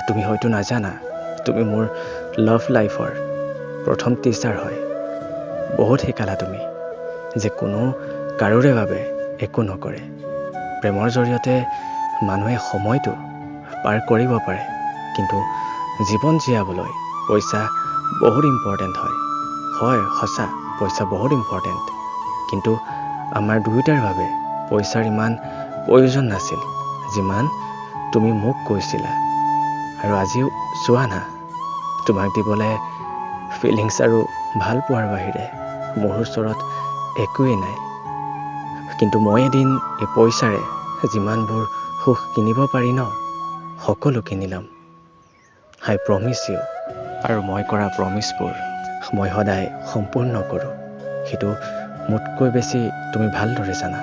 তুমি হয়তো নাজানা তুমি মোৰ লাভ লাইফৰ প্ৰথম টিচাৰ হয় বহুত শিকালা তুমি যে কোনো কাৰোৰে বাবে একো নকৰে প্ৰেমৰ জৰিয়তে মানুহে সময়টো পাৰ কৰিব পাৰে কিন্তু জীৱন জীয়াবলৈ পইচা বহুত ইম্পৰ্টেণ্ট হয় সঁচা পইচা বহুত ইম্পৰ্টেণ্ট কিন্তু আমাৰ দুয়োটাৰ বাবে পইচাৰ ইমান প্ৰয়োজন নাছিল যিমান তুমি মোক কৈছিলা আৰু আজিও চোৱা না তোমাক দিবলৈ ফিলিংছ আৰু ভাল পোৱাৰ বাহিৰে মোৰ ওচৰত একোৱেই নাই কিন্তু মই এদিন এই পইচাৰে যিমানবোৰ সুখ কিনিব পাৰি ন সকলো কিনি ল'ম আই প্ৰমিছ ইউ আৰু মই কৰা প্ৰমিছবোৰ মই সদায় সম্পূৰ্ণ কৰোঁ সেইটো মোতকৈ বেছি তুমি ভালদৰে জানা